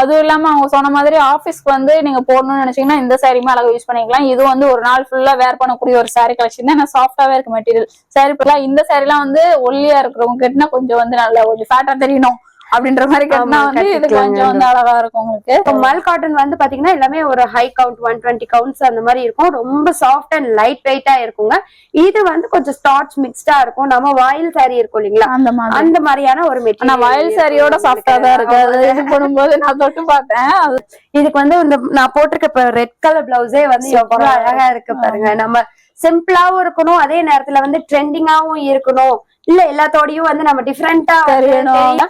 அதுவும் இல்லாம அவங்க சொன்ன மாதிரி ஆபீஸ்க்கு வந்து நீங்க போடணும்னு நினைச்சீங்கன்னா இந்த சாரியுமே அழகா யூஸ் பண்ணிக்கலாம். இது வந்து ஒரு நாள் ஃபுல்லா வேர் பண்ணக்கூடிய ஒரு சாரி கலெக்ஷன் தான். சாஃப்டாவே இருக்கு மெட்டீரியல். சாரி இந்த சாரி எல்லாம் வந்து ஒல்லியா இருக்கிறவங்க கேட்டுனா கொஞ்சம் வந்து நல்லா கொஞ்சம் ஃபேட்டா தெரியணும் அப்படின்ற மாதிரி கட்டினா வந்து இது கொஞ்சம் வந்து அழகா இருக்கும் உங்களுக்கு. மல் காட்டன் வந்து பாத்தீங்கன்னா எல்லாமே ஒரு ஹை கவுண்ட் 120 கவுண்ட்ஸ் அந்த மாதிரி இருக்கும். ரொம்ப சாஃப்ட் அண்ட் லைட் வெயிட்டா இருக்குங்க. இது வந்து கொஞ்சம் ஸ்டார்ச் மிக்ஸ்டா இருக்கும். நம்ம வாயில் சாரி இருக்கும் இல்லீங்களா, அந்த மாதிரியான ஒரு மெட்டீரியல். வாயில் சாரியோட சாஃப்டா தான் இருக்கு. அது இது பண்ணும்போது நான் தொட்டு பார்த்தேன். இதுக்கு வந்து இந்த நான் போட்டிருக்க ரெட் கலர் பிளவுஸே வந்து எவ்வளவு அழகா இருக்கு பாருங்க. நம்ம சிம்பிளாவும் இருக்கணும், அதே நேரத்துல வந்து ட்ரெண்டிங்காவும் இருக்கணும், இல்ல எல்லாத்தோடையும் வந்து நம்ம டிஃபரெண்டா தெரியணும்.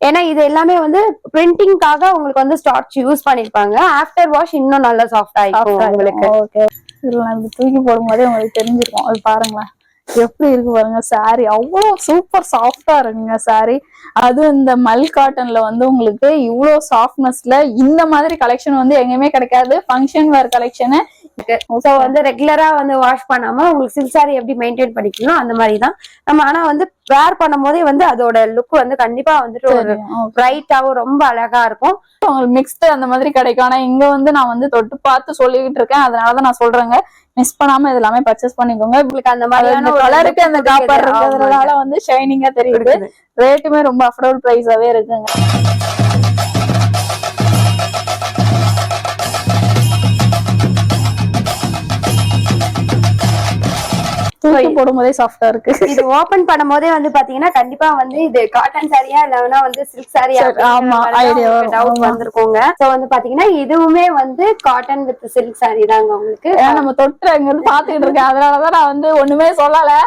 ஏன்னா இது எல்லாமே வந்து பிரிண்டிங்காக உங்களுக்கு வந்து ஸ்டார்ச் யூஸ் பண்ணிருப்பாங்க. ஆஃப்டர் வாஷ் இன்னும் நல்லா சாஃப்ட் ஆயிடும் உங்களுக்கு. தூக்கி போடும் போதே உங்களுக்கு தெரிஞ்சிருக்கும். அது பாருங்களேன் எப்படி இருக்கு பாருங்க. சாரி அவ்வளவு சூப்பர் சாஃப்டா இருக்குங்க சாரி. அது இந்த மல் காட்டன்ல வந்து உங்களுக்கு இவ்வளவு சாஃப்ட்னஸ்ல இந்த மாதிரி கலெக்ஷன் வந்து எங்கேயுமே கிடைக்காது. ஃபங்க்ஷன் வேர் கலெக்ஷன். சோ வந்து ரெகுலரா வந்து வாஷ் பண்ணாம உங்களுக்கு சில்க் சாரி எப்படி மெயின்டைன் பண்ணிக்கணும் அந்த மாதிரிதான் நம்ம. ஆனா வந்து வேர் பண்ணும் போதே வந்து அதோட லுக் வந்து கண்டிப்பா வந்துட்டு ஒரு பிரைட்டாவும் ரொம்ப அழகா இருக்கும். உங்களுக்கு மிக்ஸ்டு அந்த மாதிரி கிடைக்கும். ஆனா இங்க வந்து நான் வந்து தொட்டு பார்த்து சொல்லிக்கிட்டு இருக்கேன், அதனாலதான் நான் சொல்றேங்க. மிஸ் பண்ணாம இது எல்லாமே பர்ச்சேஸ் பண்ணிக்கோங்க. உங்களுக்கு அந்த மாதிரியான கலருக்கு அந்த காப்பர் இருக்கிறதுனால வந்து ஷைனிங்கா தெரியுது. ரேட்டுமே ரொம்ப அஃபோர்டபுள் பிரைஸாவே இருக்குங்க. தூக்கி போடும் போதே சாஃப்டா இருக்கு. இது ஓபன் பண்ணும் போதே வந்து பாத்தீங்கன்னா கண்டிப்பா வந்து இது காட்டன் சாரியா இல்லன்னா வந்து சில்க் சாரியா டவுட் வந்திருக்கோங்க. சோ வந்து பாத்தீங்கன்னா இதுவுமே வந்து காட்டன் வித் சில்க் சாரி தாங்க உங்களுக்கு. நம்ம தொட்டு அங்க இருந்து பாத்துக்கிட்டு இருக்கேன், அதனாலதான் நான் வந்து ஒண்ணுமே சொல்லல.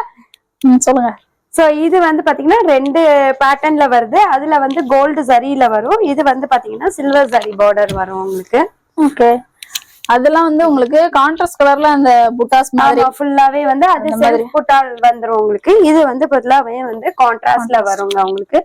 சொல்லுங்க. சோ இது வந்து பாத்தீங்கன்னா 2 பேட்டர்ன்ல வருது. அதுல வந்து கோல்டு சரியில வரும். இது வந்து பாத்தீங்கன்னா சில்வர் சரி பார்டர் வரும் உங்களுக்கு. ஓகே. அதெல்லாம் வந்து உங்களுக்கு கான்ட்ராஸ்ட் கலர்ல அந்த புட்டாஸ் மாதிரி ஃபுல்லாவே வந்து அது செல்ஃப் புட்டால் வந்துரும் உங்களுக்கு. இது வந்து பொதுவாவே வந்து கான்ட்ராஸ்ட்ல வருங்க உங்களுக்கு.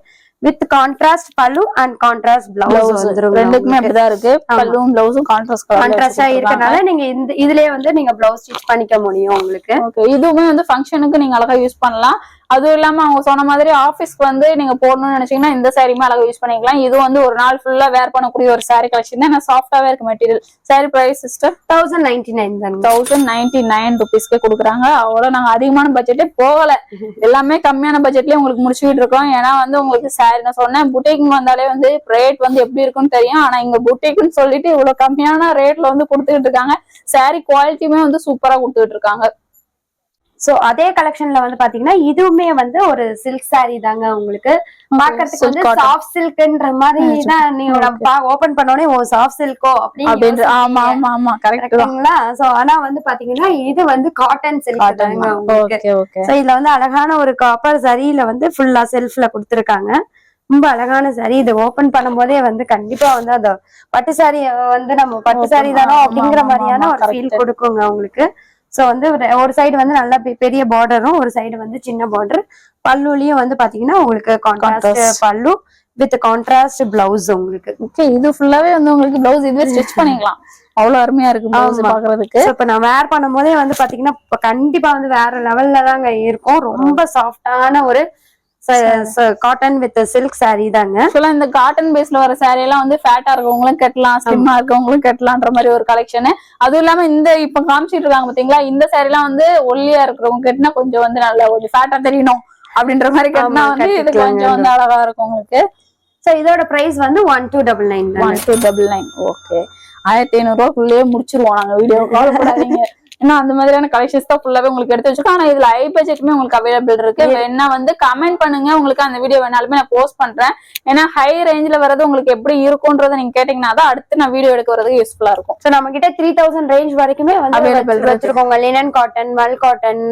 வித் கான்ட்ராஸ்ட் பல்லு அண்ட் கான்ட்ராஸ்ட் பிளவுஸ் வந்துரும். ரெண்டுக்குமே அப்படிதான் இருக்கு. பல்லுவும் பிளவுஸும் கான்ட்ராஸ்டா இருக்கனால நீங்க இந்த இதுலயே வந்து நீங்க பிளவுஸ் ஸ்டிச் பண்ணிக்க முடியும் உங்களுக்கு. ஓகே. இதுவுமே வந்து ஃபங்க்ஷனுக்கு நீங்க அழகா யூஸ் பண்ணலாம். அதுவும் இல்லாம அவங்க சொன்ன மாதிரி ஆபீஸ்க்கு வந்து நீங்க போடணும்னு நினைச்சீங்கன்னா இந்த சாரியுமே அழகா யூஸ் பண்ணிக்கலாம். இது வந்து ஒரு நாள் ஃபுல்லா வேர் பண்ணக்கூடிய ஒரு சாரி கலெக்ஷன் தான். சாஃப்டாவே இருக்கு மெட்டீரியல். சாரி பிரைஸ் சிஸ்டர் 1099 தான். 1099 ருபீஸ்க்கு கொடுக்குறாங்க. அவ்வளவு நாங்க அதிகமான பட்ஜெட்டே போகல, எல்லாமே கம்மியான பட்ஜெட்லயே உங்களுக்கு முடிச்சுக்கிட்டு இருக்கோம். ஏன்னா வந்து உங்களுக்கு சாரி நான் சொன்னேன் புட்டிக்கு வந்தாலே வந்து ரேட் வந்து எப்படி இருக்குன்னு தெரியும். ஆனா இங்க புட்டிக்குன்னு சொல்லிட்டு இவ்வளவு கம்மியான ரேட்ல வந்து கொடுத்துக்கிட்டு இருக்காங்க. சாரி குவாலிட்டியுமே வந்து சூப்பரா கொடுத்துட்டு இருக்காங்க. சோ அதே கலெக்ஷன்ல வந்து பாத்தீங்கன்னா இதுவுமே வந்து ஒரு சில்க் சாரி தாங்க உங்களுக்கு. பாக்கிறதுக்கு வந்து சாஃப்ட் சில்க்ன்ற மாதிரி தான். நீங்க ஓபன் பண்ணோடனே ஓ சாஃப்ட் சில்கோ அப்படின்னு. ஆமா ஆமா ஆமா கரெக்ட்டுங்களா. சோ ஆனா வந்து பாத்தீங்கன்னா இது வந்து காட்டன் சில்க் தாங்க உங்களுக்கு. சோ இதுல வந்து அழகான ஒரு காப்பர் சரியில வந்து ஃபுல்லா செல்ஃப்ல கொடுத்திருக்காங்க. ரொம்ப அழகான சாரி. இது ஓபன் பண்ணும் போதே வந்து கண்டிப்பா வந்து அந்த பட்டு சாரி வந்து நம்ம பட்டு சாரி தானோ அப்படிங்கிற மாதிரியான ஒரு ஃபீல் கொடுக்குங்க உங்களுக்கு. சோ வந்து ஒரு சைடு வந்து நல்லா பெரிய பார்டரும், ஒரு சைடு வந்து சின்ன பார்டர். பல்லுலயும் வந்து பாத்தீங்கன்னா உங்களுக்கு கான்ட்ராஸ்ட் பல்லு வித் கான்ட்ராஸ்ட் பிளவுஸ் உங்களுக்கு. ஓகே. இது ஃபுல்லாவே வந்து உங்களுக்கு பிளவுஸ் இதுவே ஸ்டிச் பண்ணிக்கலாம். அவ்வளவு அருமையா இருக்கு பிளவுஸ் பாக்குறதுக்கு. இப்ப நான் வேர் பண்ணும் போதே வந்து பாத்தீங்கன்னா கண்டிப்பா வந்து வேற லெவல்ல தாங்க இருக்கும். ரொம்ப சாஃப்டான ஒரு காட்டன் வித் சில்க் சாரி தாங்க. இந்த காட்டன் பேஸ்ல வர சாரி எல்லாம் வந்து ஃபேட்டா இருக்கவங்களும் கட்டலாம், ஸ்லிம்மா இருக்கவங்களும் கட்டலாம்ன்ற மாதிரி ஒரு கலெக்ஷன். அதுவும் இல்லாம இந்த இப்ப காமிச்சிட்டு இருக்காங்க பாத்தீங்களா, இந்த சாரி எல்லாம் வந்து ஒல்லியா இருக்கிறவங்க கட்டினா கொஞ்சம் வந்து நல்லா கொஞ்சம் ஃபேட்டா தெரியணும் அப்படின்ற மாதிரி கட்டினா வந்து இது கொஞ்சம் வந்து அழகா இருக்கும் உங்களுக்கு. சோ இதோட பிரைஸ் வந்து 1299. 1299. ஓகே. 1500 ரூபாய்க்குள்ளேயே முடிச்சிருவோம் நாங்க வீடியோ. கவலைப்படாதீங்க. ஏன்னா அந்த மாதிரியான கலெக்ஷன்ஸ் தான் ஃபுல்லாவே உங்களுக்கு எடுத்து வச்சிருக்கோம். ஆனா இதுல ஹை பட்ஜெட்டுமே உங்களுக்கு அவைலபிள் இருக்கு. வேணா வந்து கமெண்ட் பண்ணுங்க, உங்களுக்கு அந்த வீடியோ வேணாலுமே நான் போஸ்ட் பண்றேன். ஏன்னா ஹை ரேஞ்சில வரது உங்களுக்கு எப்படி இருக்கும்ன்றத நீங்க கேட்டீங்கன்னா தான் அடுத்து நான் வீடியோ எடுக்க வரதுக்கு யூஸ்ஃபுல்லா இருக்கும். சோ நம்ம கிட்ட 3000 ரேஞ்ச் வரைக்குமே வந்து அவைலபிள் வச்சிருக்கோங்க. லினன் காட்டன், மல் காட்டன்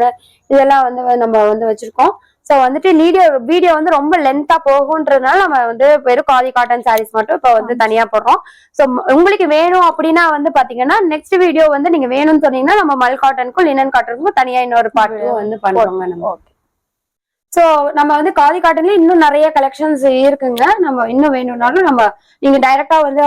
இதெல்லாம் வந்து நம்ம வந்து வச்சிருக்கோம். சோ வந்துட்டு வீடியோ வந்து ரொம்ப லென்த்தா போகும்ன்றதுனால நம்ம வந்து வெறும் காதி காட்டன் சாரீஸ் மட்டும் இப்ப வந்து தனியா போடுறோம். சோ உங்களுக்கு வேணும் அப்படின்னா வந்து பாத்தீங்கன்னா நெக்ஸ்ட் வீடியோ வந்து நீங்க வேணும்னு சொன்னீங்கன்னா நம்ம மல் காட்டனுக்கும் லினன் காட்டனுக்கும் தனியா இன்னொரு பார்ட் வந்து பண்றோங்க நம்ம. சோ நம்ம வந்து காதி காட்டன்ல இன்னும் நிறைய கலெக்ஷன்ஸ் இருக்குங்க. நம்ம இன்னும் வேணும்னாலும் நம்ம நீங்க டைரக்டா வந்து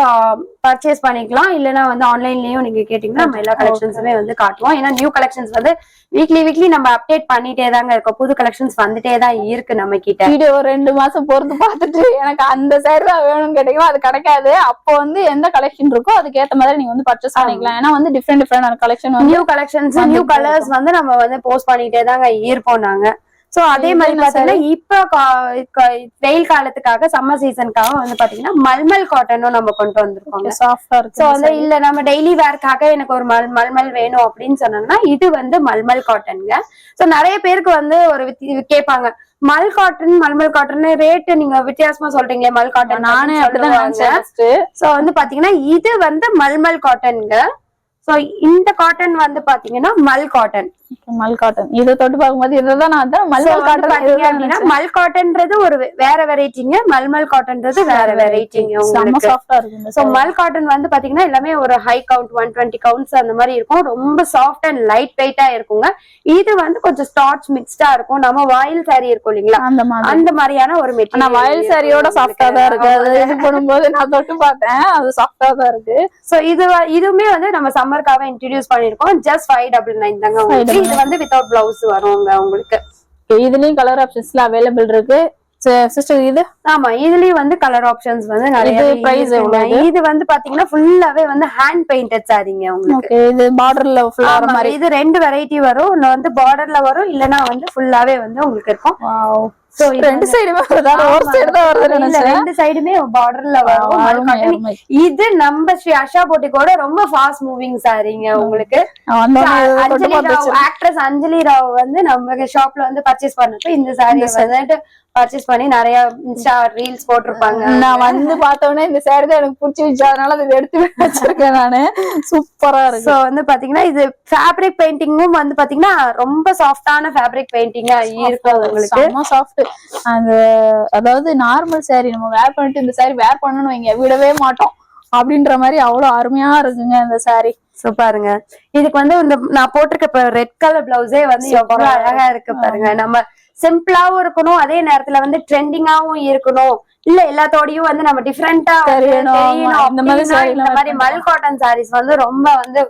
பர்ச்சேஸ் பண்ணிக்கலாம். இல்லைன்னா வந்து ஆன்லைன்லயும் நீங்க கேட்டீங்கன்னா நம்ம எல்லா கலெக்ஷன்ஸுமே வந்து காட்டுவோம். ஏன்னா நியூ கலெக்ஷன்ஸ் வந்து வீக்லி நம்ம அப்டேட் பண்ணிட்டே தாங்க இருக்கோம். புது கலெக்ஷன்ஸ் வந்துட்டே தான் இருக்கு நம்ம கிட்ட. வீடியோ 2 மாசம் பொறுத்து பார்த்துட்டு எனக்கு அந்த சைடு தான் வேணும்னு கேட்டீங்கன்னா அது கிடைக்காது. அப்போ வந்து எந்த கலெக்ஷன் இருக்கோ அதுக்கு ஏத்த மாதிரி நீங்க வந்து பர்ச்சேஸ் பண்ணிக்கலாம். ஏன்னா வந்து different collection, new collections, new colours வந்து நம்ம வந்து போஸ்ட் பண்ணிட்டே தாங்க இருப்போம் நாங்க. சோ அதே மாதிரி பாத்தீங்கன்னா இப்ப வெயில் காலத்துக்காக சம்மர் சீசனுக்காக வந்து பாத்தீங்கன்னா மல்மல் காட்டனும் நம்ம கொண்டு வந்திருக்கோம். சாஃப்டா இருக்கு. சோ வந்து இல்ல நம்ம டெய்லி வேர்க்காக எனக்கு ஒரு மல்மல் வேணும் அப்படின்னு சொன்னாங்கன்னா இது வந்து மல்மல் காட்டனுங்க. சோ நிறைய பேருக்கு வந்து ஒரு கேட்பாங்க மல்மல் காட்டன் ரேட் நீங்க வித்தியாசமா சொல்றீங்களே மல் காட்டன். நானே அப்படிதான். சோ வந்து பாத்தீங்கன்னா இது வந்து மல்மல் காட்டனுங்க. சோ இந்த காட்டன் வந்து பாத்தீங்கன்னா மல் காட்டன். இதை தொட்டு பார்க்கும்போது இதுதான் நான் மல்மல் காட்டன் அப்படின்னா மல் காட்டன்றது ஒரு வேற வெரைட்டிங்க, மல்மல் காட்டன்றது வேற வெரைட்டிங்க. சோ மல் காட்டன் வந்து பாத்தீங்கன்னா எல்லாமே ஒரு ஹை கவுண்ட் 120 கவுண்ட்ஸ் அந்த மாதிரி இருக்கும். ரொம்ப சாஃப்ட் அண்ட் லைட் வெயிட்டா இருக்குங்க. இது வந்து கொஞ்சம் ஸ்டார்ச் மிக்ஸ்டா இருக்கும். நம்ம வாயில் சாரி இருக்கும் இல்லீங்களா, அந்த மாதிரியான ஒரு மெட்டீரியல். வாயில் சாரியோட சாஃப்டா தான் இருக்கு. அது இது பண்ணும்போது நான் தொட்டு பார்த்தேன், அது சாஃப்டா தான் இருக்கு. சோ இதுவுமே வந்து நம்ம சம்மர்க்காக இன்ட்ரோடியூஸ் பண்ணிருக்கோம். ஜஸ்ட் 599 தாங்க. இது வந்து வித்தவுட் பிளவுஸ் வரும்ங்க உங்களுக்கு. இதுலயும் கலர் ஆப்ஷன்ஸ்ல அவைலபிள் இருக்கு சிஸ்டர். இது ஆமா, இதுலயும் வந்து கலர் ஆப்ஷன்ஸ் வந்து நிறைய. பிரைஸ் இது வந்து பாத்தீங்கன்னா ஃபுல்லாவே வந்து ஹேண்ட் பெயிண்டட் சாரீங்க உங்களுக்கு. இது பார்டர்ல ஃபுல்லா வர மாதிரி. இது 2 வெரைட்டி வரும். ஒன்னு வந்து பார்டர்ல வரும், இல்லனா வந்து ஃபுல்லாவே வந்து உங்களுக்கு இருக்கும். சோ ரெண்டு சைடுமே ஒரு சைடு தான் வருது. ரெண்டு சைடுமே பார்டர்ல வரும். இது நம்ம ஸ்ரீ ஆஷா போட்டிக்கோட ரொம்ப ஃபாஸ்ட் மூவிங் சாரீங்க உங்களுக்கு. ஆக்ட்ரஸ் அஞ்சலி ராவ் வந்து நம்ம ஷாப்ல வந்து பர்ச்சேஸ் பண்ணப்ப இந்த சாரீ வந்து பர்ச்சேஸ் பண்ணி நிறைய இன்ஸ்டா ரீல்ஸ் போட்டிருப்பாங்க. நான் வந்து பார்த்தோன்னே இந்த சாரி தான் எனக்கு பிடிச்சிருச்சு, அதனால அதை எடுத்து வச்சிருக்கேன் நானு. சூப்பரா இருக்கு. சோ வந்து பாத்தீங்கன்னா இது ஃபேப்ரிக் பெயிண்டிங்கும் வந்து பாத்தீங்கன்னா ரொம்ப சாஃப்டான ஃபேப்ரிக் பெயிண்டிங்கா இருக்கும் உங்களுக்கு. ரொம்ப சாஃப்ட். அந்த அதாவது நார்மல் சாரி நம்ம வேர் பண்ணிட்டு இந்த சாரி வேர் பண்ணணும் வைங்க, விடவே மாட்டோம் அப்படின்ற மாதிரி அவ்வளவு அருமையா இருக்குங்க இந்த சாரி. சோ பாருங்க, இதுக்கு வந்து இந்த நான் போட்டிருக்க ரெட் கலர் பிளவுஸே வந்து எவ்வளவு அழகா இருக்கு பாருங்க. நம்ம சிம்பிளாவும் இருக்கணும், அதே நேரத்துல வந்து ட்ரெண்டிங்காவும் இருக்கணும், இல்ல எல்லாத்தோடையும் வந்து நம்ம டிஃப்ரெண்டா தெரியணும். இந்த மாதிரி மல் காட்டன் சாரீஸ் வந்து ரொம்ப வந்து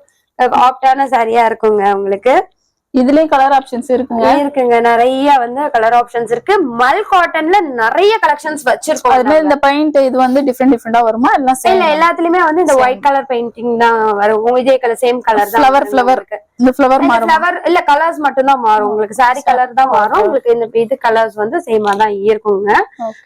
ஆப்டான சாரியா இருக்குங்க உங்களுக்கு. இதுலயும் கலர் ஆப்ஷன்ஸ் இருக்குங்க. நிறைய வந்து கலர் ஆப்ஷன்ஸ் இருக்கு. மல் காட்டன்ல நிறைய கலெக்ஷன்ஸ் வச்சிருக்கோம். அதுல இந்த பெயிண்ட் இது வந்து டிஃபரெண்டா வருமா? இல்ல எல்லாத்துலயுமே வந்து இந்த ஒயிட் கலர் பெயிண்டிங் தான் வரும். இதே கலர் சேம் கலர் தான். ஃப்ளவர் இந்த ஃப்ளவர் மாறும். ஃப்ளவர் இல்ல, கலர்ஸ் மட்டும் தான் மாறும் உங்களுக்கு. சாரி கலர் தான் மாறும் உங்களுக்கு. இந்த இது கலர்ஸ் வந்து சேமா தான் இருக்குங்க.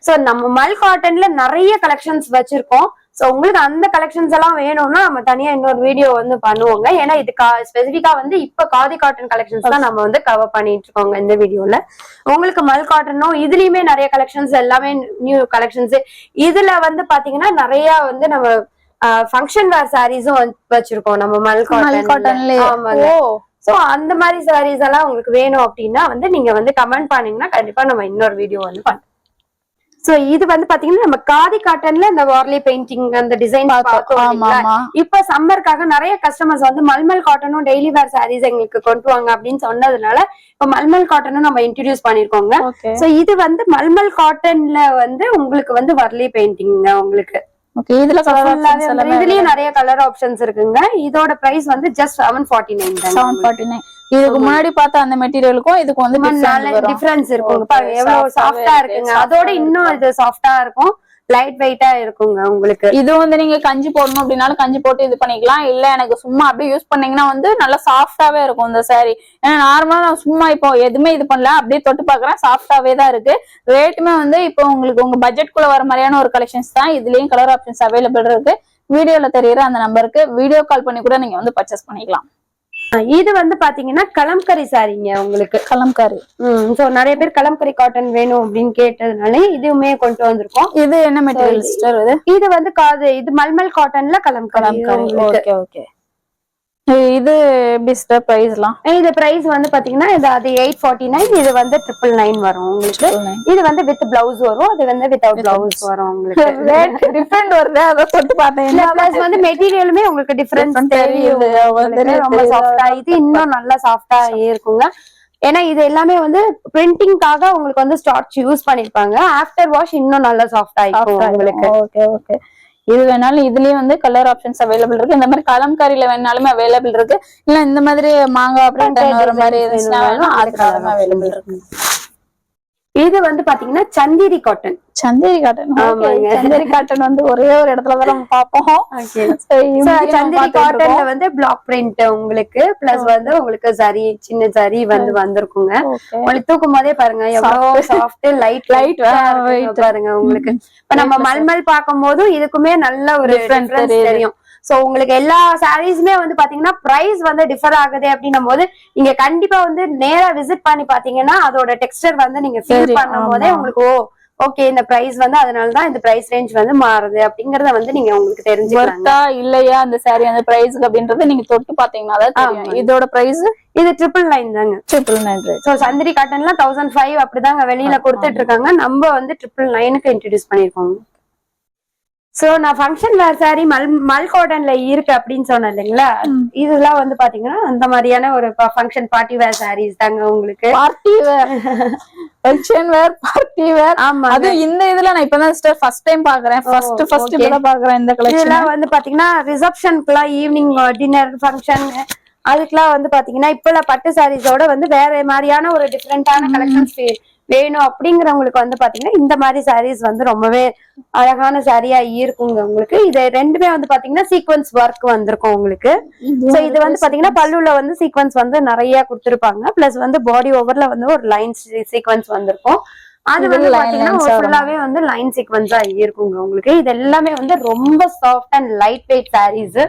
சோ நம்ம மல் காட்டன்ல நிறைய கலெக்ஷன்ஸ் வச்சிருக்கோம். சோ உங்களுக்கு அந்த கலெக்ஷன்ஸ் எல்லாம் வேணும்னா நம்ம தனியா இன்னொரு வீடியோ வந்து பண்ணுவோங்க. ஏன்னா இது ஸ்பெசிபிக்கா வந்து இப்ப காதி காட்டன் கலெக்ஷன்ஸ் தான் நம்ம வந்து கவர் பண்ணிட்டு இருக்கோங்க இந்த வீடியோல. உங்களுக்கு மல் காட்டனும் இதுலயுமே நிறைய கலெக்ஷன்ஸ், எல்லாமே நியூ கலெக்ஷன்ஸ். இதுல வந்து பாத்தீங்கன்னா நிறைய வந்து நம்ம ஃபங்க்ஷன் வேர் சாரீஸும் வச்சிருக்கோம் நம்ம மல் காட்டன்ல. ஆமாங்க. சோ அந்த மாதிரி சாரீஸ் எல்லாம் உங்களுக்கு வேணும் அப்படின்னா வந்து நீங்க வந்து கமெண்ட் பண்ணீங்கன்னா கண்டிப்பா நம்ம இன்னொரு வீடியோ வந்து பண்ணுவோம். சோ இது வந்து பாத்தீங்கன்னா நம்ம காதி காட்டன்ல இந்த வார்லி பெயிண்டிங் அந்த டிசைன் பார்த்தோம். இப்ப சம்மருக்காக நிறைய கஸ்டமர்ஸ் வந்து மல்மல் காட்டனும் டெய்லி வேர் சாரீஸ் எங்களுக்கு கொண்டு வாங்க அப்படின்னு சொன்னதுனால இப்ப மல்மல் காட்டனும் நம்ம இன்ட்ரோடியூஸ் பண்ணிருக்கோங்க. சோ இது வந்து மல்மல் காட்டன்ல வந்து உங்களுக்கு வந்து வார்லி பெயிண்டிங் உங்களுக்கு. இதுலயும் நிறைய கலர் ஆப்ஷன்ஸ் இருக்குங்க. இதோட பிரைஸ் வந்து ஜஸ்ட் 749. இதுக்கு முன்னாடி பார்த்த அந்த மெட்டீரியலுக்கும் இதுக்கு வந்து டிஃபரன்ஸ் இருக்கும். பாருங்க எவ்வளவு சாஃப்டா இருக்குங்க. அதோட இன்னும் இது சாஃப்டா இருக்கும், லைட் வெயிட்டா இருக்குங்க உங்களுக்கு. இது வந்து நீங்க கஞ்சி போடணும் அப்படின்னாலும் கஞ்சி போட்டு இது பண்ணிக்கலாம். இல்ல எனக்கு சும்மா அப்படியே யூஸ் பண்ணீங்கன்னா வந்து நல்லா சாஃப்டாவே இருக்கும் இந்த சாரி. ஏன்னா நார்மலா நான் சும்மா இப்போ எதுவுமே இது பண்ணல, அப்படியே தொட்டு பாக்குறேன், சாஃப்டாவே தான் இருக்கு. ரேட்டுமே வந்து இப்போ உங்களுக்கு உங்க பட்ஜெட் குள்ள வர மாதிரியான ஒரு கலெக்ஷன்ஸ் தான். இதுலயும் கலர் ஆப்ஷன்ஸ் அவைலபிள் இருக்கு. வீடியோல தெரியுற அந்த நம்பருக்கு வீடியோ கால் பண்ணி கூட நீங்க வந்து பர்ச்சேஸ் பண்ணிக்கலாம். இது வந்து பாத்தீங்கன்னா கலம்கரி சாரிங்க உங்களுக்கு. கலம்கரி. சோ நிறைய பேர் கலம்கரி காட்டன் வேணும் அப்படின்னு கேட்டதுனால இதுவுமே கொண்டு வந்திருக்கோம். இது என்ன மெட்டீரியல் சிஸ்டர்? இது வந்து இது மல்மல் காட்டன்ல கலம்கரி. Okay okay. இது எப்படி சிஸ்டர் பிரைஸ்லாம்? இது பிரைஸ் வந்து பாத்தீங்கன்னா இது அது 849. இது வந்து 999 வரும் உங்களுக்கு. இது வந்து வித் பிளவுஸ் வரும், அது வந்து வித்அவுட் பிளவுஸ் வரும் உங்களுக்கு. ரேட் டிஃபரண்ட் வருது, அத தொட்டு பார்த்தேன். பிளஸ் வந்து மெட்டீரியலுமே உங்களுக்கு டிஃபரன்ஸ் தெரியுது. ரொம்ப சாஃப்ட்டா, இது இன்னும் நல்லா சாஃப்ட்டா இருக்குங்க. ஏன்னா இது எல்லாமே வந்து பிரிண்டிங்காக உங்களுக்கு வந்து ஸ்டார்ச் யூஸ் பண்ணிருப்பாங்க. ஆஃப்டர் வாஷ் இன்னும் நல்லா சாஃப்ட் ஆயிடும் உங்களுக்கு. Okay okay. இது வேணாலும் இதுலயே வந்து கலர் ஆப்ஷன்ஸ் அவைலபிள் இருக்கு. இந்த மாதிரி கலம்காரியில வேணாலுமே அவைலபிள் இருக்கு. இல்ல இந்த மாதிரி மாங்காய் பிரிண்ட் வர மாதிரி இருந்துச்சுன்னா அதுக்காக அவைலபிள் இருக்கு. இது வந்து பாத்தீங்கன்னா Chanderi cotton. Chanderi cotton. Chanderi cotton வந்து ஒரே ஒரு இடத்துல தான் நம்ம பாப்போம். சந்தேரி காட்டன்ல வந்து பிளாக் பிரிண்ட் உங்களுக்கு பிளஸ் வந்து உங்களுக்கு ஜரி சின்ன ஜரி வந்து வந்திருக்குங்க. உங்களுக்கு தூக்கும் போதே பாருங்க எவ்வளவு சாஃப்ட் லைட் பாருங்க உங்களுக்கு. இப்ப நம்ம மல்மல் பார்க்கும் போதும் இதுக்குமே நல்ல ஒரு டிஃபரன்ஸ் தெரியும். சோ உங்களுக்கு எல்லா சாரீஸுமே வந்து பாத்தீங்கன்னா பிரைஸ் வந்து டிஃபர் ஆகுது அப்படின்னும் போது நீங்க கண்டிப்பா வந்து நேரா விசிட் பண்ணி பாத்தீங்கன்னா அதோட டெக்ஸ்டர் வந்து நீங்க ஃபீல் பண்ணும் போதே உங்களுக்கு ஓகே இந்த பிரைஸ் வந்து அதனாலதான் இந்த பிரைஸ் ரேஞ்ச் வந்து மாறுது அப்படிங்கறத வந்து நீங்க உங்களுக்கு தெரிஞ்சுக்கலாம். இல்லையா அந்த சாரி அந்த பிரைஸ்க்கு அப்படின்றத நீங்க தொட்டு பாத்தீங்கன்னா தெரியும். இதோட பிரைஸ் இது 999 தாங்க. 999. சோ சந்தேரி காட்டன்ல 1005 அப்படிதாங்க வெளியில கொடுத்துட்டு இருக்காங்க. நம்ம வந்து 999க்கு இன்ட்ரோடியூஸ் பண்ணிருக்கோம். சோ நான் ஃபங்க்ஷன் வேர் சாரி மல் காட்டன்ல இருக்கு அப்படின்னு சொன்னேன் இல்லைங்களா, இதெல்லாம் வந்து பாத்தீங்கன்னா அந்த மாதிரியான ஒரு ஃபங்க்ஷன் பார்ட்டி வேர் சாரீஸ் தாங்க உங்களுக்கு. பார்ட்டி வேர் ஃபங்க்ஷன் வேர் பார்ட்டி வேர். ஆமா அது இந்த இதுல நான் இப்பதான் ஃபர்ஸ்ட் டைம் பாக்குறேன். ஃபர்ஸ்ட் இப்பதான் பாக்குறேன் இந்த கலெக்ஷன். இதெல்லாம் வந்து பாத்தீங்கன்னா ரிசப்ஷனுக்குலாம் ஈவினிங் டின்னர் ஃபங்க்ஷன் அதுக்கெல்லாம் வந்து பாத்தீங்கன்னா இப்பெல்லாம் பட்டு சாரீஸோட வந்து வேற மாதிரியான ஒரு டிஃப்ரெண்டான கலெக்ஷன்ஸ் வேணும் அப்படிங்கிறவங்களுக்கு வந்து பாத்தீங்கன்னா இந்த மாதிரி சாரீஸ் வந்து ரொம்பவே அழகான சாரியா இருக்குங்க உங்களுக்கு. இது ரெண்டுமே வந்து பாத்தீங்கன்னா சீக்வன்ஸ் ஒர்க் வந்திருக்கும் உங்களுக்கு. சோ இது வந்து பாத்தீங்கன்னா பல்லுல வந்து சீக்வன்ஸ் வந்து நிறைய கொடுத்திருப்பாங்க. பிளஸ் வந்து பாடி ஓவர்ல வந்து ஒரு லைன் சீக்வன்ஸ் வந்திருக்கும். அது வந்து பாத்தீங்கன்னா ஃபுல்லாவே வந்து லைன் சீக்வன்ஸா இருக்குங்க உங்களுக்கு. இது எல்லாமே வந்து ரொம்ப soft and light weight saris.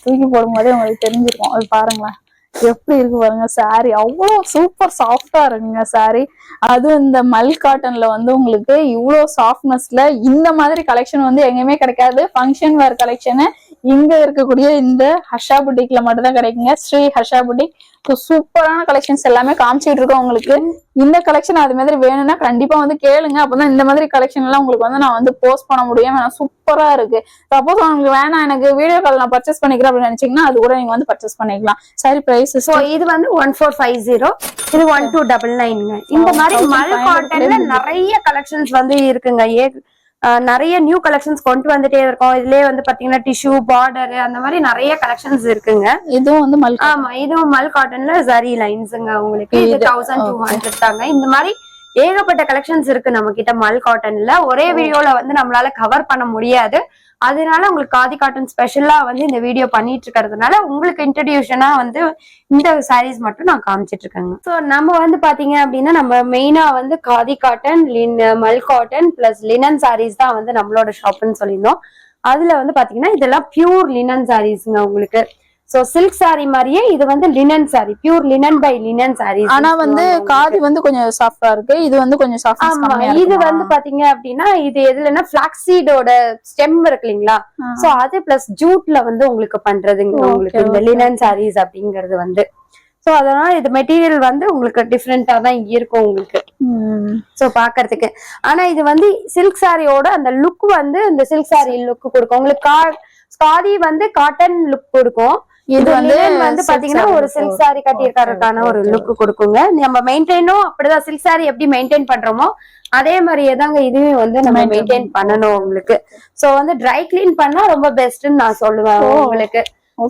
தூக்கி போடும் போதே உங்களுக்கு தெரிஞ்சிருக்கும். அது பாருங்களேன் எப்படி இருக்கு பாருங்க சாரி. அவ்வளவு சூப்பர் சாஃப்டா இருக்குங்க சாரி. அது இந்த மல் காட்டன்ல வந்து உங்களுக்கு இவ்வளவு சாஃப்ட்னஸ்ல இந்த மாதிரி கலெக்ஷன் வந்து எங்கேயுமே கிடைக்காது. ஃபங்க்ஷன் வேர் கலெக்ஷன் இங்க இருக்கக்கூடிய இந்த ஹர்ஷா புட்டிக்ல மட்டும் தான் கிடைக்குங்க. ஸ்ரீ ஹர்ஷா புட்டிக். சூப்பரான கலெக்ஷன்ஸ் எல்லாமே காமிச்சிட்டு இருக்கோம் உங்களுக்கு. இந்த கலெக்ஷன் அது மாதிரி வேணும்னா கண்டிப்பா வந்து கேளுங்க. அப்பதான் இந்த மாதிரி கலெக்ஷன் எல்லாம் உங்களுக்கு வந்து நான் வந்து போஸ்ட் பண்ண முடியும். சூப்பரா இருக்கு. சப்போஸ் உங்களுக்கு வேணாம் எனக்கு வீடியோ கால் நான் பர்ச்சேஸ் பண்ணிக்கிறேன் அப்படின்னு நினைச்சீங்கன்னா அது கூட நீங்க வந்து பர்ச்சேஸ் பண்ணிக்கலாம். சரி பிரைஸ் இது வந்து 1450, இது 1299. இந்த மாதிரி மல் காட்டன்ல நிறைய கலெக்ஷன்ஸ் வந்து இருக்குங்க. நிறைய நியூ கலெக்ஷன்ஸ் கொண்டு வந்துட்டே இருக்கோம். இதுலயே வந்து பாத்தீங்கன்னா டிஷ்யூ பார்டர் அந்த மாதிரி நிறைய கலெக்ஷன்ஸ் இருக்குங்க. இதுவும் வந்து மல். ஆமா இதுவும் மல் காட்டன்ல ஜரி லைன்ஸ்ங்க உங்களுக்கு. இது 1200 தாங்க. இந்த மாதிரி ஏகப்பட்ட கலெக்ஷன்ஸ் இருக்கு நம்ம கிட்ட மல் காட்டன்ல. ஒரே வீடியோல வந்து நம்மளால கவர் பண்ண முடியாது. அதனால உங்களுக்கு காதி காட்டன் ஸ்பெஷலா வந்து இந்த வீடியோ பண்ணிட்டு இருக்கிறதுனால உங்களுக்கு இன்ட்ரடியூஷனா வந்து இந்த சாரீஸ் மட்டும் நான் காமிச்சிட்டு இருக்கேங்க. ஸோ நம்ம வந்து பாத்தீங்க அப்படின்னா நம்ம மெயினா வந்து காதி காட்டன் மல் காட்டன் பிளஸ் லினன் சாரீஸ் தான் வந்து நம்மளோட ஷாப்னு சொல்லியிருந்தோம். அதுல வந்து பாத்தீங்கன்னா இதெல்லாம் பியூர் லினன் சாரீஸ்ங்க உங்களுக்கு. சோ சில்க் சாரி மாதிரியே இது வந்து linen sari, pure linen by linen sari. ஆனா வந்து காதி வந்து கொஞ்சம் சாஃப்டா இருக்கு. இது வந்து கொஞ்சம் சாஃப்ட். இது வந்து பாத்தீங்க அப்படின்னா இது எதுலன்னா பிளாக்ஸீடோட ஸ்டெம் இருக்கு இல்லீங்களா, சோ அது பிளஸ் ஜூட்ல வந்து உங்களுக்கு பண்றதுங்க உங்களுக்கு இந்த லினன் சாரீஸ் அப்படிங்கறது வந்து. சோ அதனால இது மெட்டீரியல் வந்து உங்களுக்கு டிஃப்ரெண்டா தான் இருக்கும் உங்களுக்கு சோ பாக்குறதுக்கு. ஆனா இது வந்து சில்க் சாரியோட அந்த லுக் வந்து இந்த சில்க் சாரி லுக் கொடுக்கும் உங்களுக்கு. காதி வந்து காட்டன் லுக் கொடுக்கும். இது வந்து பாத்தீங்கன்னா ஒரு சில்க் சாரி கட்டியிருக்காருக்கான ஒரு லுக் கொடுக்குங்க. நம்ம மெயின்டைனும் அப்படிதான் சில்க் சாரி எப்படி மெயின்டைன் பண்றோமோ அதே மாதிரியே தாங்க இதுவும் வந்து நம்ம மெயின்டைன் பண்ணணும் உங்களுக்கு. சோ வந்து ட்ரை கிளீன் பண்ணா ரொம்ப பெஸ்ட்னு நான் சொல்லுவேன் உங்களுக்கு.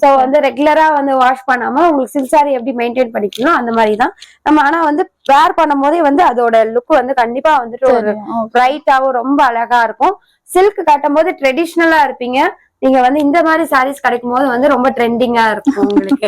சோ வந்து ரெகுலரா வந்து வாஷ் பண்ணாம உங்களுக்கு சில்க் சாரி எப்படி மெயின்டைன் பண்ணிக்கணும் அந்த மாதிரிதான் நம்ம. ஆனா வந்து வேர் பண்ணும் போதே வந்து அதோட லுக் வந்து கண்டிப்பா வந்துட்டு ஒரு பிரைட்டாவும் ரொம்ப அழகா இருக்கும். சில்க் கட்டும் போது ட்ரெடிஷ்னலா இருப்பீங்க. நீங்க வந்து இந்த மாதிரி சாரீஸ் கிடைக்கும் போது வந்து ரொம்ப ட்ரெண்டிங்கா இருக்கும் உங்களுக்கு.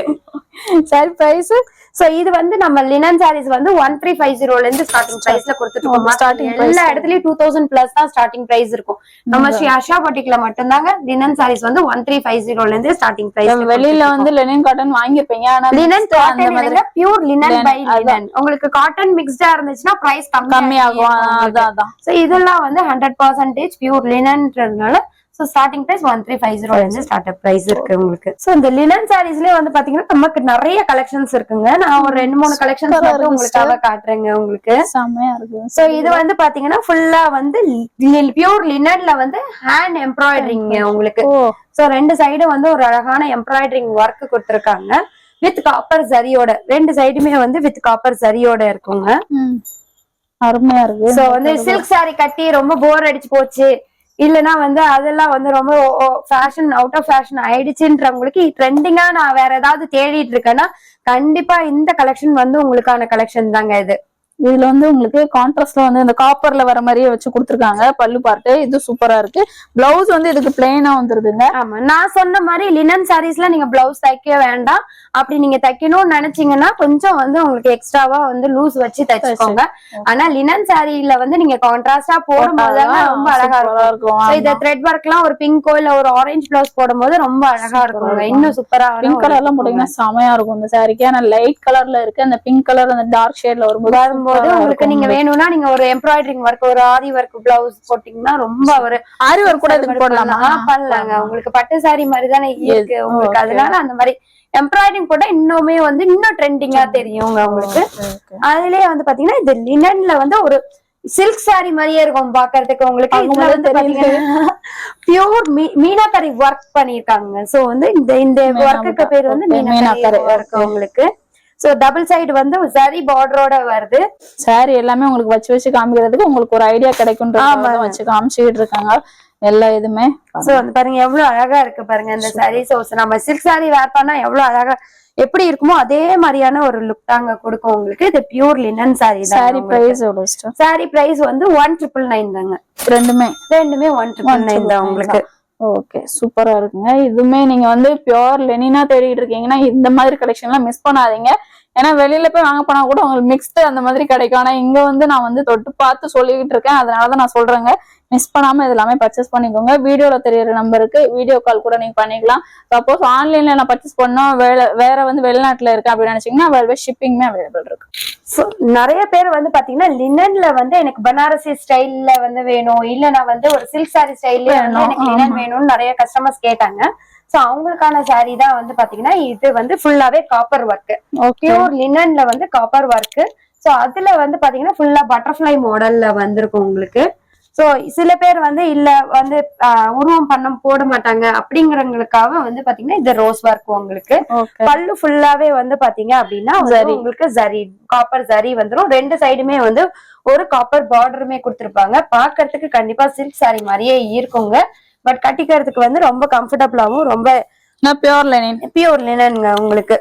சரி பிரைஸ். சோ இது வந்து நம்ம லினன் சாரீஸ் வந்து 1350 இருந்து ஸ்டார்டிங் பிரைஸ்ல கொடுத்துட்டு எல்லா இடத்துலயும் 2000 பிளஸ் தான் ஸ்டார்டிங் பிரைஸ் இருக்கும். நம்ம ஸ்ரீ ஹர்ஷா புட்டிக்ல மட்டும்தாங்க லினன் சாரீஸ் வந்து 1350 இருந்து ஸ்டார்டிங் பிரைஸ். வெளியில வந்து லினன் காட்டன் வாங்கிருப்பீங்க. ஆனா linen cotton pure linen by linen. உங்களுக்கு காட்டன் மிக்ஸ்டா இருந்துச்சுன்னா பிரைஸ் கம்மியாகும். அதான். சோ இதெல்லாம் வந்து 100% பியூர் லினன்றதுனால ஸ்டார்டிங் பிரைஸ் 1350 இருந்து ஸ்டார்ட் பிரைஸ் இருக்கு உங்களுக்கு. சோ இந்த லினன் சாரீஸ்லயே வந்து பாத்தீங்கன்னா நமக்கு நிறைய கலெக்ஷன்ஸ் இருக்குங்க. நான் ஒரு 2-3 கலெக்ஷன்ஸ் வந்து உங்களுக்காக காட்டுறேங்க உங்களுக்கு. செமையா இருக்கு. சோ இது வந்து பாத்தீங்கன்னா ஃபுல்லா வந்து பியூர் லினன்ல வந்து ஹேண்ட் எம்ப்ராய்டரிங் உங்களுக்கு. சோ ரெண்டு சைடும் வந்து ஒரு அழகான எம்ப்ராய்டரிங் ஒர்க் கொடுத்திருக்காங்க. வித் காப்பர் சரியோட, 2 சைடுமே வந்து வித் காப்பர் சரியோட இருக்குங்க. அருமையா இருக்கு. சோ வந்து சில்க் சாரி கட்டி ரொம்ப போர் அடிச்சு போச்சு, இல்லனா வந்து அதெல்லாம் வந்து ரொம்ப ஃபேஷன் அவுட் ஆஃப் ஃபேஷன் ஆயிடுச்சுன்றவங்களுக்கு ட்ரெண்டிங்கா நான் வேற ஏதாவது தேடிட்டு இருக்கேன்னா கண்டிப்பா இந்த கலெக்ஷன் வந்து உங்களுக்கான கலெக்ஷன் தாங்க இது. இதுல வந்து உங்களுக்கு கான்ட்ராஸ்ட்ல வந்து இந்த காப்பர்ல வர மாதிரியே வச்சு கொடுத்துருக்காங்க பல்லு பார்ட்டு. இது சூப்பரா இருக்கு. பிளவுஸ் வந்து இதுக்கு பிளெயினா வந்துருதுங்க. ஆமா, நான் சொன்ன மாதிரி லினன் சாரீஸ்ல நீங்க பிளவுஸ் தைக்க வேண்டாம். அப்படி நீங்க தைக்கணும்னு நினைச்சீங்கன்னா கொஞ்சம் வந்து உங்களுக்கு எக்ஸ்ட்ராவா வந்து லூஸ் வச்சு தைச்சுக்கோங்க. ஆனா லினன் சாரியில வந்து நீங்க கான்ட்ராஸ்டா போடும்போது ரொம்ப அழகா இருக்கும். இந்த த்ரெட் ஒர்க் எல்லாம் ஒரு பிங்கோ இல்ல ஒரு ஆரஞ்சு பிளவுஸ் போடும்போது ரொம்ப அழகா இருக்கும். இன்னும் சூப்பரா பிங்க் கலர் எல்லாம் போட்டீங்கன்னா செமையா இருக்கும் இந்த சாரிக்கு. ஆனா லைட் கலர்ல இருக்கு, அந்த பிங்க் கலர் அந்த டார்க் ஷேட்ல வரும்போது உங்களுக்கு நீங்க வேணும்னா நீங்க ஒரு எம்ப்ராய்டரிங் ஒர்க், ஒரு ஆரி ஒர்க் பிளவுஸ் போட்டீங்கன்னா ரொம்ப ஒரு ஆரி ஒர்க் கூட இதுக்கு போடலாமா? பண்ணலாங்க. உங்களுக்கு பட்டு சாரி மாதிரி தானே இருக்கு உங்களுக்கு, அதனால அந்த மாதிரி எம்ப்ராய்டரிங் போட்டா இன்னுமே வந்து இன்னும் ட்ரெண்டிங்கா தெரியுங்க உங்களுக்கு. அதுலயே வந்து பாத்தீங்கன்னா இது லினன்ல வந்து ஒரு சில்க் சாரி மாதிரியே இருக்கும் பாக்குறதுக்கு உங்களுக்கு. இதுல வந்து பாத்தீங்கன்னா பியூர் மீனாக்கரி ஒர்க் பண்ணிருக்காங்க. சோ வந்து இந்த ஒர்க்குக்கு பேர் வந்து மீனாக்கரி ஒர்க் உங்களுக்கு. சோ டபுள் சைடு வந்து சரி பார்டரோட வருது. சாரி எல்லாமே உங்களுக்கு வச்சு வச்சு காமிக்கிறதுக்கு உங்களுக்கு ஒரு ஐடியா கிடைக்கும்ன்றத வச்சு காமிச்சிட்டு இருக்காங்க எல்லா இதுமே. சோ வந்து பாருங்க எவ்வளவு அழகா இருக்கு பாருங்க இந்த சாரி. சோ நம்ம சில்க் சாரி வேர் பண்ணா எவ்வளவு அழகா எப்படி இருக்குமோ அதே மாதிரியான ஒரு லுக் தாங்க கொடுக்கும் உங்களுக்கு. இது பியூர் லினன் சாரி தான். சாரி பிரைஸ் எவ்வளவு? சாரி பிரைஸ் வந்து 1999 தாங்க. ரெண்டுமே 1999 தான் உங்களுக்கு. ஓகே, சூப்பரா இருக்குங்க. இதுமே நீங்க வந்து பியூர் லெனினா தேடிட்டு இருக்கீங்கன்னா இந்த மாதிரி கலெக்ஷன் எல்லாம் மிஸ் பண்ணாதீங்க. ஏன்னா வெளியில போய் வாங்க போனா கூட உங்களுக்கு மிக்ஸ்டு அந்த மாதிரி கிடைக்கும். ஆனா இங்க வந்து நான் வந்து தொட்டு பார்த்து சொல்லிக்கிட்டு இருக்கேன், அதனாலதான் நான் சொல்றேங்க. மிஸ் பண்ணாம இது எல்லாமே பர்ச்சேஸ் பண்ணிக்கோங்க. வீடியோல தெரியற நம்பருக்கு வீடியோ கால் கூட நீங்க பண்ணிக்கலாம். சப்போஸ் ஆன்லைன்ல நான் பர்ச்சேஸ் பண்ணோம் வேற வந்து வெளிநாட்டுல இருக்கேன் அப்படின்னு நினைச்சீங்கன்னா ஷிப்பிங்குமே அவைலபிள் இருக்கு. நிறைய பேர் வந்து பாத்தீங்கன்னா லினன்ல வந்து எனக்கு பனாரசி ஸ்டைல்ல வந்து வேணும், இல்ல நான் வந்து ஒரு சில்க் சாரி ஸ்டைல்ல எனக்கு லினன் வேணும்னு நிறைய கஸ்டமர்ஸ் கேட்டாங்க. சோ அவங்களுக்கான சாரி தான் வந்து பாத்தீங்கன்னா இது வந்து ஃபுல்லாவே காப்பர் ஒர்க், பியூர் லினன்ல வந்து காப்பர் ஒர்க். சோ அதுல வந்து பாத்தீங்கன்னா ஃபுல்லா பட்டர்ஃபிளை மாடல்ல வந்திருக்கும் உங்களுக்கு. சோ சில பேர் வந்து இல்ல வந்து உருவம் போட மாட்டாங்க அப்படிங்கறவங்களுக்காக வந்து பாத்தீங்கன்னா இந்த ரோஸ் ஒர்க் உங்களுக்கு. பல்லு ஃபுல்லாவே வந்து பாத்தீங்க அப்படின்னா உங்களுக்கு ஜரி காப்பர் ஜரி வந்துரும். 2 சைடுமே வந்து ஒரு காப்பர் பார்டருமே கொடுத்திருப்பாங்க. பாக்குறதுக்கு கண்டிப்பா சில்க் சாரி மாதிரியே இருக்குங்க. பட் கட்டிக்கிறதுக்கு வந்து ரொம்ப கம்ஃபர்டபுளாவும் ரொம்ப பியூர் லினன்ங்க உங்களுக்கு.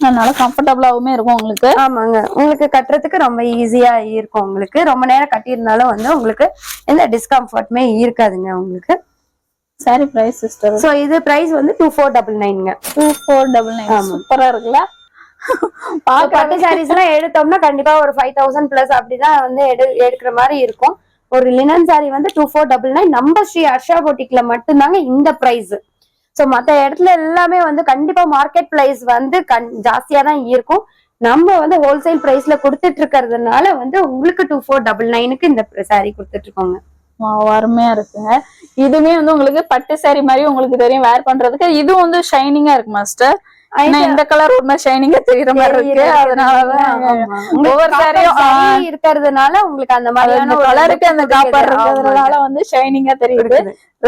அதனால கம்ஃபர்டபுளாவுமே இருக்கும் உங்களுக்கு. ஆமாங்க, உங்களுக்கு கட்டுறதுக்கு ரொம்ப ஈஸியா இருக்கும் உங்களுக்கு. ரொம்ப நேரம் கட்டியிருந்தாலும் வந்து உங்களுக்கு எந்த டிஸ்கம்ஃபர்ட்மே இருக்காதுங்க உங்களுக்கு. Sorry price sister. சோ இது பிரைஸ் வந்து 2499ங்க. 2499 சூப்பரா இருக்குல்ல. பட்டு சாரீஸ் எல்லாம் எடுத்தோம்னா கண்டிப்பா ஒரு 5000 பிளஸ் அப்படிதான் வந்து எடுக்கிற மாதிரி இருக்கும். ஒரு லினன் சாரி வந்து 2499 நம்ம ஸ்ரீ ஹர்ஷா பொட்டிக்ல மட்டும்தாங்க இந்த பிரைஸ். சோ மத்த இடத்துல எல்லாமே வந்து கண்டிப்பா மார்க்கெட் பிரைஸ் வந்து ஜாஸ்தியா தான் இருக்கும். நம்ம வந்து ஹோல்சேல் பிரைஸ்ல கொடுத்துட்டு இருக்கிறதுனால வந்து உங்களுக்கு 2499க்கு இந்த சாரி கொடுத்துட்டு இருக்கோங்க. அருமையா இருக்குங்க. இதுமே வந்து உங்களுக்கு பட்டு சாரி மாதிரி உங்களுக்கு தெரியும் வேர் பண்றதுக்கு. இது வந்து ஷைனிங்கா இருக்கு மாஸ்டர். இந்த கலர் ஒரு மாதிரி ஷைனிங்கா தெரியுற மாதிரி இருக்கு. அதனாலதான் ஒவ்வொரு சாரியும் இருக்கிறதுனால உங்களுக்கு அந்த மாதிரியான கலருக்கு அந்த காப்பர் இருக்கிறதுனால வந்து ஷைனிங்கா தெரியுது.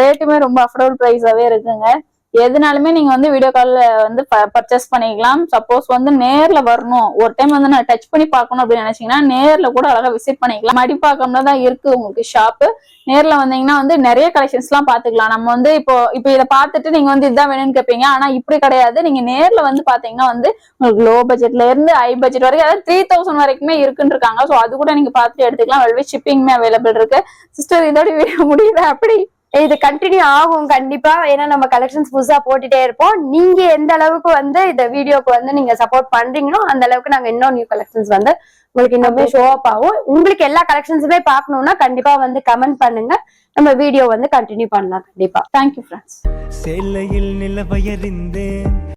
ரேட்டுமே ரொம்ப அஃபோர்டபுள் பிரைஸாவே இருக்குங்க. எதுனாலுமே நீங்க வந்து வீடியோ கால்ல வந்து பர்ச்சேஸ் பண்ணிக்கலாம். சப்போஸ் வந்து நேர்ல வரணும், ஒரு டைம் வந்து நான் டச் பண்ணி பார்க்கணும் அப்படின்னு நினைச்சீங்கன்னா நேர்ல கூட அழகா விசிட் பண்ணிக்கலாம். மடிப்பாக்கம்ல தான் இருக்கு உங்களுக்கு ஷாப்பு. நேர்ல வந்தீங்கன்னா வந்து நிறைய கலெக்ஷன்ஸ் எல்லாம் பாத்துக்கலாம். நம்ம வந்து இப்போ இதை பார்த்துட்டு நீங்க வந்து இதுதான் வேணும்னு கேட்பீங்க. ஆனா இப்படி கிடையாது. நீங்க நேர்ல வந்து பாத்தீங்கன்னா வந்து உங்களுக்கு லோ பட்ஜெட்ல இருந்து ஹை பட்ஜெட் வரைக்கும், அதாவது 3000 வரைக்குமே இருக்குன்னு இருக்காங்க. சோ அது கூட நீங்க பார்த்துட்டு எடுத்துக்கலாம். வெல்வே ஷிப்பிங்குமே அவைலபிள் இருக்கு. சிஸ்டர் இதோட வீடியோ முடியுது அப்படி இது கண்டினியூ ஆகும் கண்டிப்பா. ஏன்னா நம்ம கலெக்ஷன்ஸ் புதுசா போட்டுட்டே இருப்போம். நீங்க எந்த அளவுக்கு வந்து இந்த வீடியோக்கு வந்து நீங்க சப்போர்ட் பண்றீங்களோ அந்த அளவுக்கு நாங்க இன்னும் நியூ கலெக்ஷன்ஸ் வந்து உங்களுக்கு இன்னுமே ஷோ அப் ஆகும். உங்களுக்கு எல்லா கலெக்ஷன்ஸுமே பார்க்கணும்னா கண்டிப்பா வந்து கமெண்ட் பண்ணுங்க. நம்ம வீடியோ வந்து கண்டினியூ பண்ணலாம் கண்டிப்பா. Thank you friends. சேலையில் நிலவயறிந்தேன்